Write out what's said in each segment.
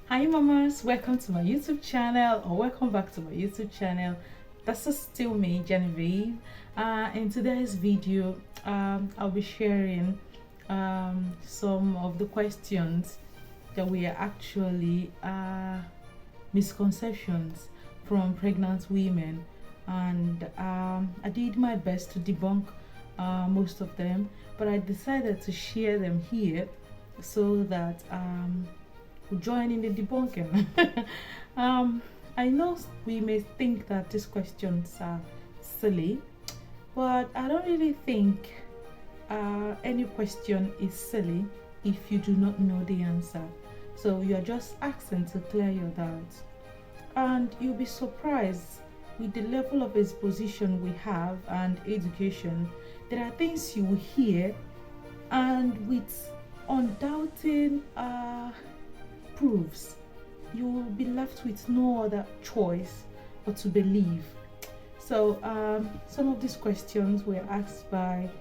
Hi mamas, welcome to my YouTube channel, or welcome back to my YouTube channel. This is still me, Genevieve. In today's video, I'll be sharing some of the questions that we are actually misconceptions from pregnant women, and I did my best to debunk most of them, but I decided to share them here so that join in the debunking. um, I know we may think that these questions are silly, but I don't really think any question is silly if you do not know the answer. So you are just asking to clear your doubts, and you'll be surprised with the level of exposition we have and education. There are things you will hear, and with undoubting proves, you will be left with no other choice but to believe. So some of these questions were asked by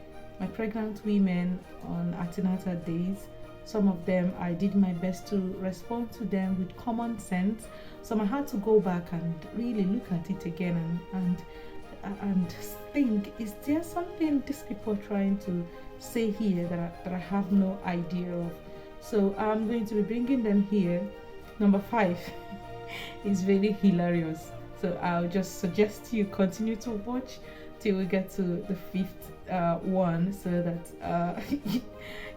my pregnant women on antenatal days. Some of them I did my best to respond to them with common sense. Some I had to go back and really look at it again and think, is there something these people are trying to say here that I have no idea of? So I'm going to be bringing them here. Number 5 is very hilarious, so I'll just suggest you continue to watch till we get to the 5th one, so that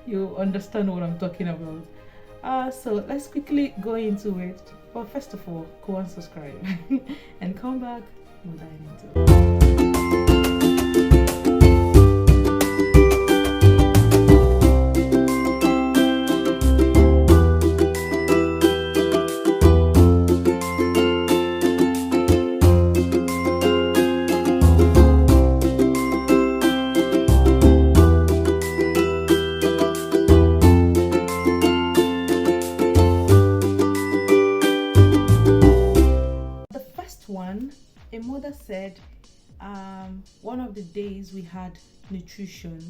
you understand what I'm talking about. So let's quickly go into it, but first of all, go and subscribe and come back. We'll dive into it. A mother said one of the days we had nutrition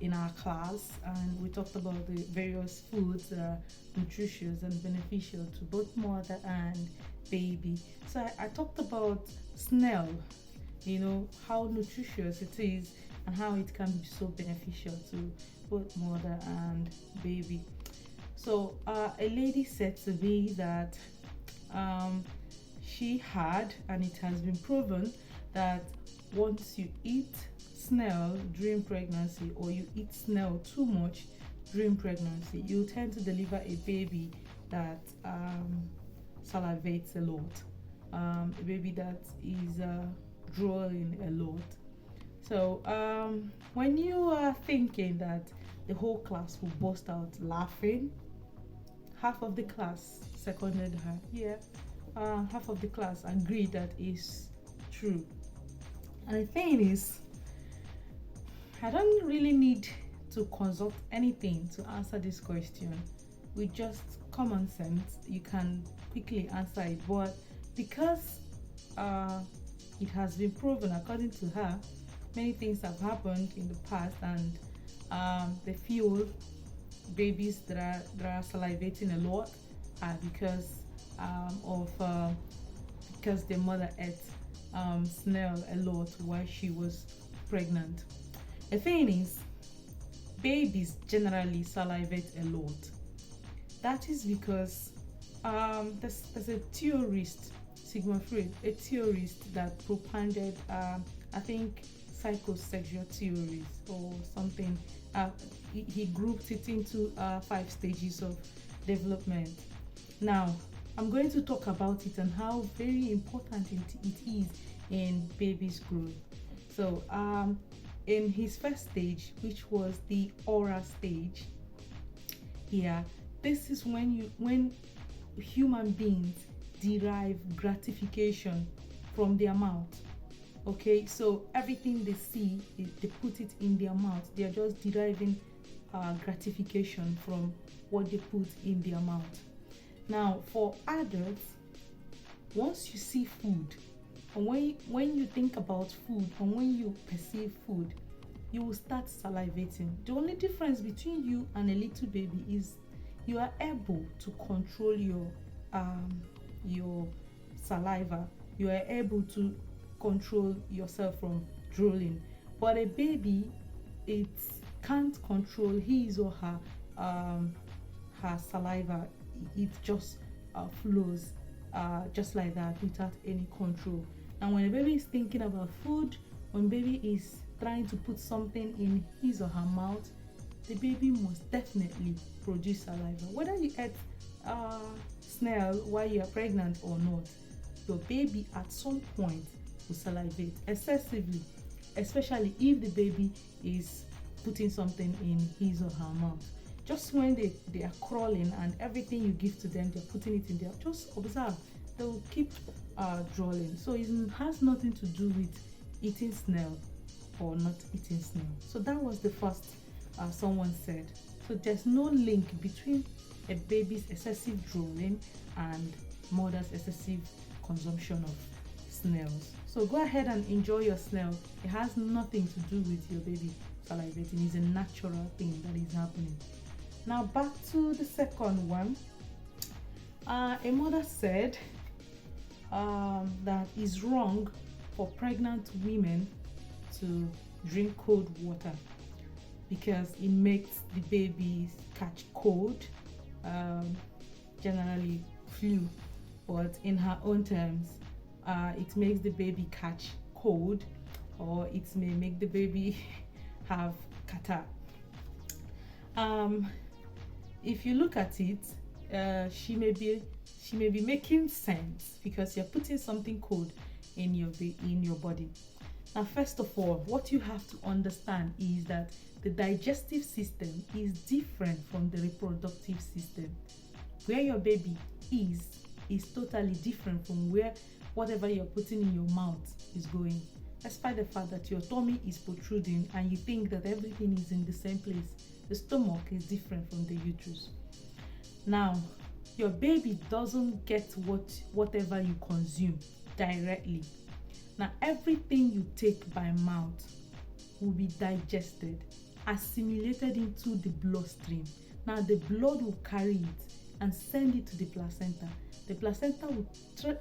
in our class, and we talked about the various foods that are nutritious and beneficial to both mother and baby. So I talked about snail, how nutritious it is and how it can be so beneficial to both mother and baby. So a lady said to me that she had, and it has been proven, that once you eat snail during pregnancy, or you eat snail too much during pregnancy, you tend to deliver a baby that salivates a lot, a baby that is drooling a lot. So when you are thinking that the whole class will burst out laughing, half of the class seconded her. Yeah, half of the class agreed that is true. And the thing is, I don't really need to consult anything to answer this question. With just common sense, you can quickly answer it. But because it has been proven, according to her, many things have happened in the past, and they feel babies that are salivating a lot are because because their mother ate snail a lot while she was pregnant. The thing is, babies generally salivate a lot. That is because there's a theorist, Sigmund Freud, a theorist that propounded I think psychosexual theories or something. He grouped it into 5 stages of development. Now I'm going to talk about it and how very important it is in baby's growth. So in his first stage, which was the oral stage, this is when human beings derive gratification from their mouth. Okay, so everything they see, they put it in their mouth. They are just deriving gratification from what they put in their mouth. Now, for adults, once you see food, and when you think about food, and when you perceive food, you will start salivating. The only difference between you and a little baby is you are able to control your saliva. You are able to control yourself from drooling. But a baby, it can't control his or her saliva. It just flows just like that without any control. And when a baby is thinking about food, when baby is trying to put something in his or her mouth, the baby must definitely produce saliva. Whether you eat snail while you are pregnant or not, your baby at some point will salivate excessively, especially if the baby is putting something in his or her mouth. Just when they are crawling and everything you give to them, they're putting it in there, just observe, they will keep drooling. So it has nothing to do with eating snail or not eating snail. So that was the first someone said. So there's no link between a baby's excessive drooling and mother's excessive consumption of snails. So go ahead and enjoy your snail. It has nothing to do with your baby salivating. It's a natural thing that is happening. Now back to the second one. A mother said that it's wrong for pregnant women to drink cold water because it makes the babies catch cold, generally flu, but in her own terms, it makes the baby catch cold, or it may make the baby have catarrh. If you look at it, she may be making sense because you're putting something cold in your body. Now, first of all, what you have to understand is that the digestive system is different from the reproductive system. Where your baby is totally different from where whatever you're putting in your mouth is going. Despite the fact that your tummy is protruding and you think that everything is in the same place, the stomach is different from the uterus. Now, your baby doesn't get whatever you consume directly. Now, everything you take by mouth will be digested, assimilated into the bloodstream. Now, the blood will carry it and send it to the placenta. The placenta will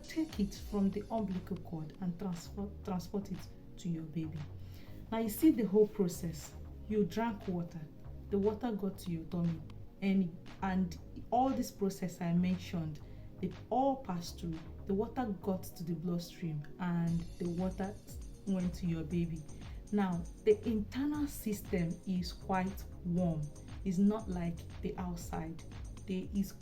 take it from the umbilical cord and transport it to your baby. Now, you see the whole process. You drank water. The water got to your tummy. And all this process I mentioned, they all passed through. The water got to the bloodstream and the water went to your baby. Now, the internal system is quite warm. It's not like the outside. It is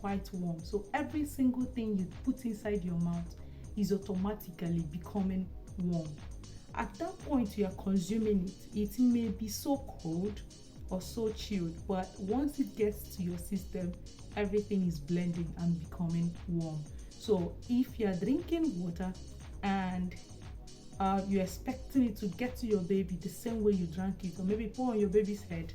quite warm. So every single thing you put inside your mouth is automatically becoming warm. At that point you are consuming it, it may be so cold or so chilled, but once it gets to your system, everything is blending and becoming warm. So if you are drinking water and you're expecting it to get to your baby the same way you drank it, or maybe pour on your baby's head,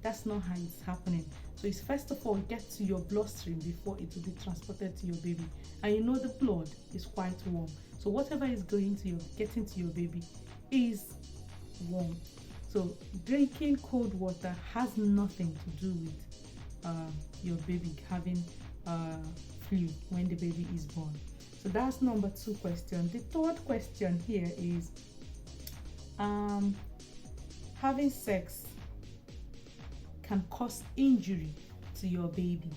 that's not how it's happening. So it's first of all get to your bloodstream before it will be transported to your baby. And you know the blood is quite warm. So whatever is getting to your baby is warm. So drinking cold water has nothing to do with your baby having flu when the baby is born. So that's number 2 question. The third question here is having sex can cause injury to your baby.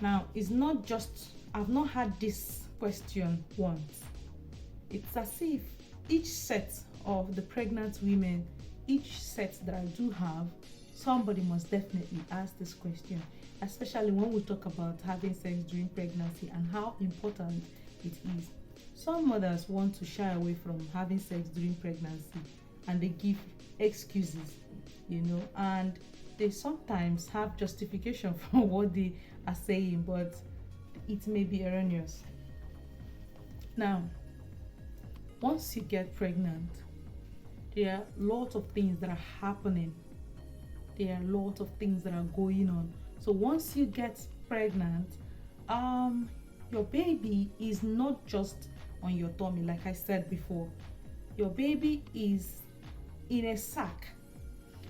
Now, it's not just, I've not had this question once. It's as if each set of the pregnant women, each set that I do have, somebody must definitely ask this question, especially when we talk about having sex during pregnancy and how important it is. Some mothers want to shy away from having sex during pregnancy and they give excuses, and they sometimes have justification for what they are saying, but it may be erroneous. Now, once you get pregnant, there are lots of things that are happening. There are lots of things that are going on. So once you get pregnant, your baby is not just on your tummy, like I said before. Your baby is in a sack.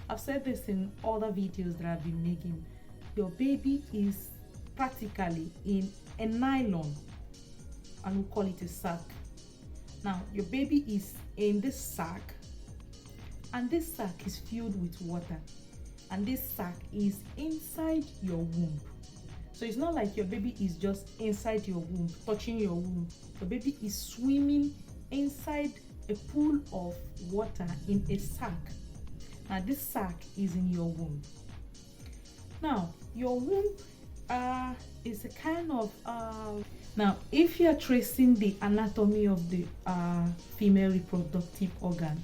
I've said this in other videos that I've been making. your baby is practically in a nylon, and we call it a sack. Now your baby is in this sack, and this sack is filled with water, and this sack is inside your womb. So it's not like your baby is just inside your womb, touching your womb. Your baby is swimming inside a pool of water in a sack. Now this sack is in your womb. Now your womb is a kind of now if you are tracing the anatomy of the female reproductive organ,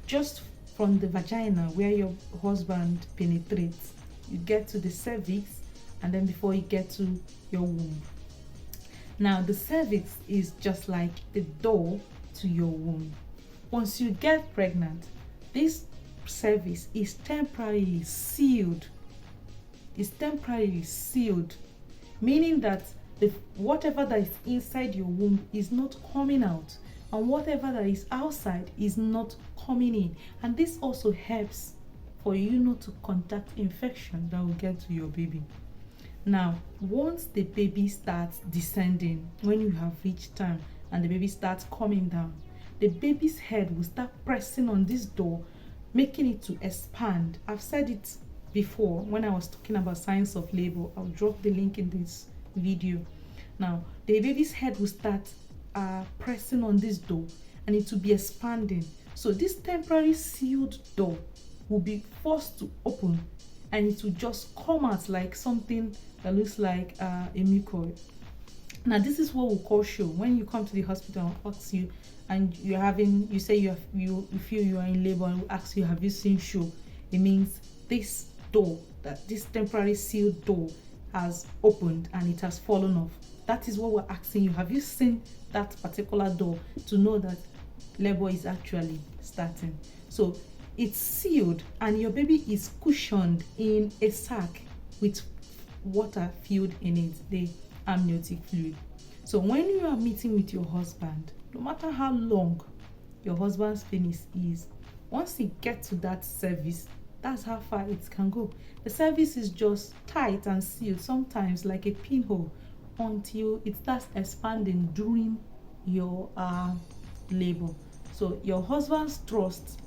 just from the vagina where your husband penetrates, you get to the cervix, and then before you get to your womb. Now the cervix is just like the door to your womb. Once you get pregnant, this cervix is temporarily sealed. It's temporarily sealed, meaning that whatever that is inside your womb is not coming out, and whatever that is outside is not coming in. And this also helps for you not to contact infection that will get to your baby. Now once the baby starts descending, when you have reached time and the baby starts coming down, the baby's head will start pressing on this door, making it to expand. I've said it before when I was talking about signs of labor. I'll drop the link in this video. Now the baby's head will start pressing on this door, and it will be expanding. So this temporary sealed door will be forced to open, and it will just come out like something that looks like a mucoid. Now this is what we call show. When you come to the hospital and ask you, and you say you feel you are in labor, and we ask you, have you seen show? It means this door, that this temporary sealed door has opened and it has fallen off. That is what we're asking you. Have you seen that particular door, to know that labor is actually starting? So it's sealed, and your baby is cushioned in a sack with water filled in it, the amniotic fluid. So when you are meeting with your husband, no matter how long your husband's penis is, once he gets to that cervix, that's how far it can go. The cervix is just tight and sealed, sometimes like a pinhole, until it starts expanding during your labor. So your husband's thrust,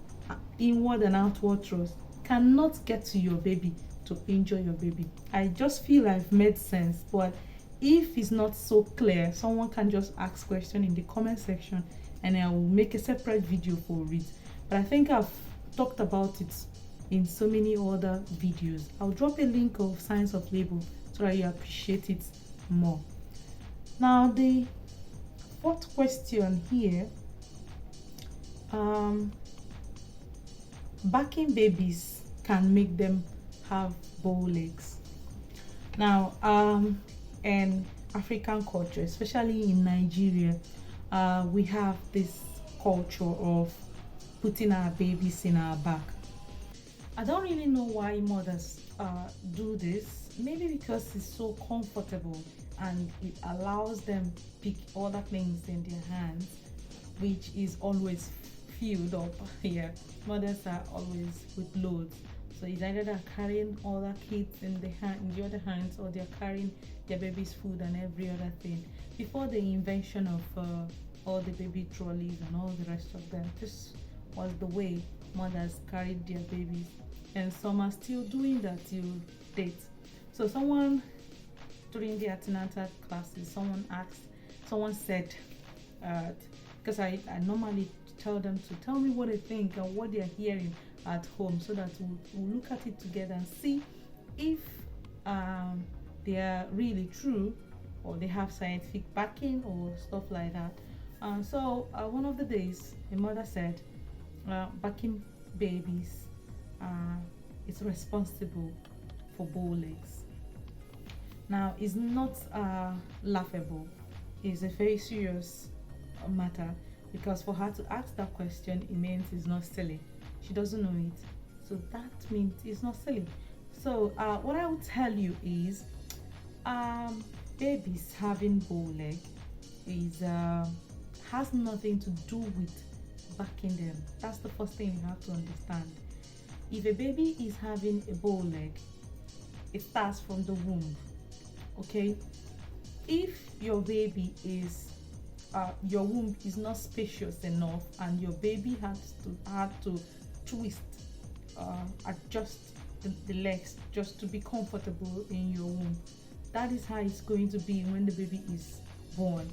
inward and outward thrust, cannot get to your baby to injure your baby. I just feel I've made sense, but if it's not so clear, someone can just ask question in the comment section, and I will make a separate video for it. But I think I've talked about it in so many other videos. I'll drop a link of signs of labor so that you appreciate it more. Now the fourth question here, backing babies can make them have bow legs. Now in African culture, especially in Nigeria, we have this culture of putting our babies in our back. I don't really know why mothers do this. Maybe because it's so comfortable and it allows them pick other things in their hands, which is always filled up. Yeah, mothers are always with loads. So it's either they're carrying other kids in the other hands, or they're carrying their baby's food and every other thing. Before the invention of all the baby trolleys and all the rest of them, this was the way mothers carried their babies, and some are still doing that till date. So someone during the antenatal classes, someone said, because I normally tell them to tell me what they think and what they're hearing at home, so that we'll look at it together and see if they are really true, or they have scientific backing or stuff like that. So one of the days, a mother said, backing babies is responsible for bow legs. Now, it's not laughable. It's a very serious matter, because for her to ask that question, it means it's not silly. She doesn't know it, so that means it's not silly. So what I will tell you is, babies having bow leg has nothing to do with backing them. That's the first thing you have to understand. If a baby is having a bow leg, it starts from the womb. Okay, if your baby is your womb is not spacious enough and your baby had to twist, adjust the legs just to be comfortable in your womb, that is how it's going to be when the baby is born.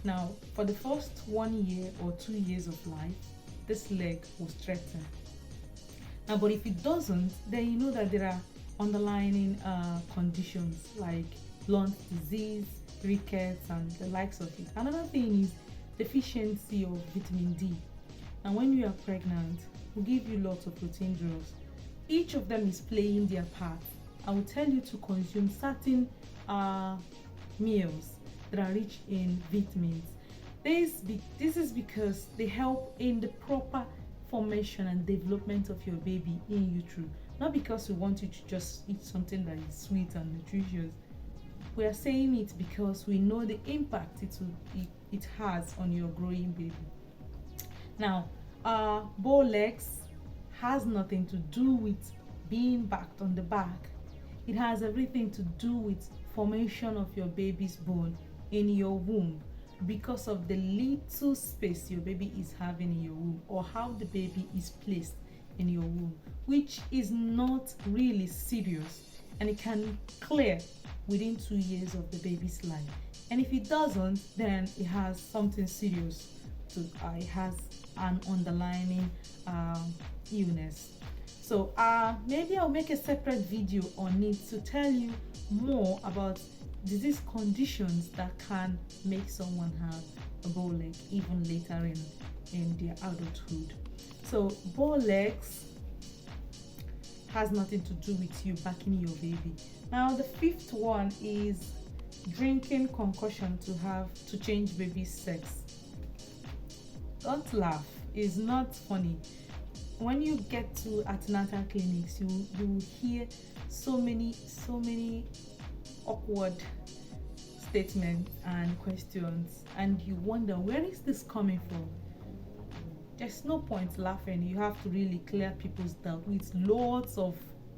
Now, for the first 1 year or 2 years of life, this leg will straighten. Now, but if it doesn't, then you know that there are underlying conditions like blunt disease, rickets, and the likes of it. Another thing is deficiency of vitamin D. And when you are pregnant, we'll give you lots of protein drugs. Each of them is playing their part. I will tell you to consume certain meals that are rich in vitamins. This is because they help in the proper formation and development of your baby in utero. Not because we want you to just eat something that is sweet and nutritious. We are saying it because we know the impact it has on your growing baby. Now, bow legs has nothing to do with being backed on the back. It has everything to do with formation of your baby's bone in your womb, because of the little space your baby is having in your womb, or how the baby is placed in your womb, which is not really serious, and it can clear within 2 years of the baby's life. And if it doesn't, then it has something serious it has an underlying illness. So maybe I'll make a separate video on it to tell you more about disease conditions that can make someone have a bow leg even later in their adulthood. So bow legs has nothing to do with you backing your baby. Now the fifth one is drinking concoction to change baby's sex. Don't laugh, it's not funny. When you get to antenatal clinics, you hear so many awkward statements and questions, and you wonder, where is this coming from? There's no point laughing. You have to really clear people's doubt with lots of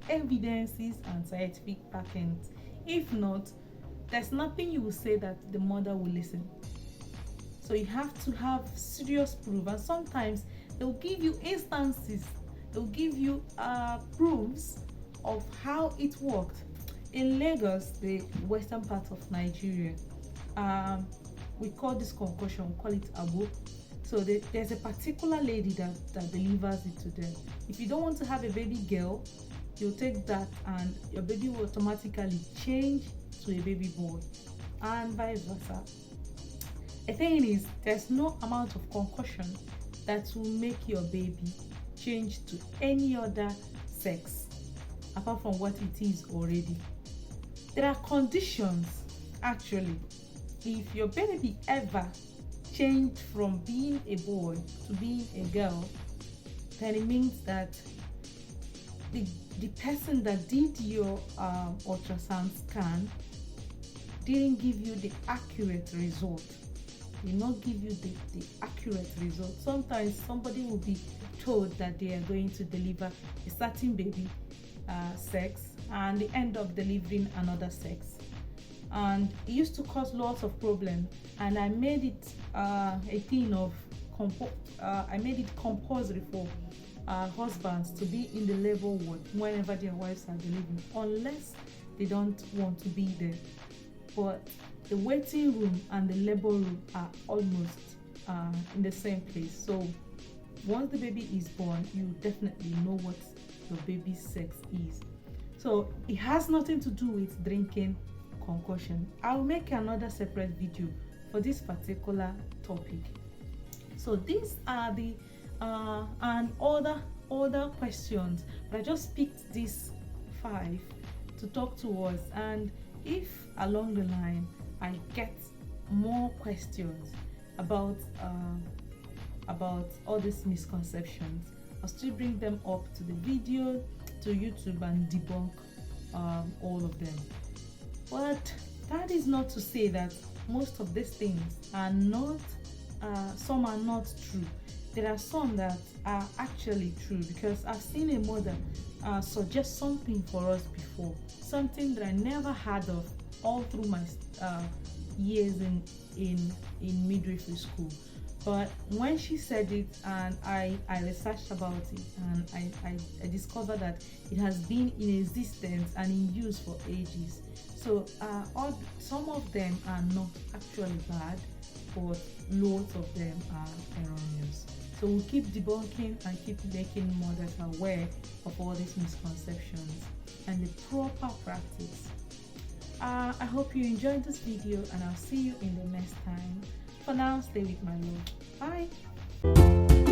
evidences and scientific backends. If not, there's nothing you will say that the mother will listen. So you have to have serious proof, and sometimes they'll give you instances, they'll give you proofs of how it worked. In Lagos, the western part of Nigeria, we call this concoction, we call it abo. So there's a particular lady that delivers it to them. If you don't want to have a baby girl, you'll take that and your baby will automatically change to a baby boy, and vice versa. The thing is, there's no amount of concoction that will make your baby change to any other sex apart from what it is already. There are conditions, actually. If your baby ever changed from being a boy to being a girl, then it means that the person that did your ultrasound scan didn't give you the accurate result. Did not give you the accurate result. Sometimes somebody will be told that they are going to deliver a certain baby sex, and they end up delivering another sex, and it used to cause lots of problems. And I made it a thing of I made it compulsory for husbands to be in the labor ward whenever their wives are delivering, unless they don't want to be there. But the waiting room and the labor room are almost in the same place. So once the baby is born, you definitely know what your baby's sex is. So it has nothing to do with drinking concoction. I'll make another separate video for this particular topic. So these are the and other questions, but I just picked these 5 to talk to us. And if along the line I get more questions about all these misconceptions, I'll still bring them up to the video, to YouTube, and debunk all of them. But that is not to say that most of these things are not, some are not true. There are some that are actually true, because I've seen a mother suggest something for us before, something that I never heard of all through my years in midwifery school. But when she said it, and I researched about it, and I discovered that it has been in existence and in use for ages. So some of them are not actually bad, but loads of them are erroneous. So we'll keep debunking and keep making mothers aware of all these misconceptions and the proper practice. I hope you enjoyed this video, and I'll see you in the next time. For now, stay with my Lord. Bye.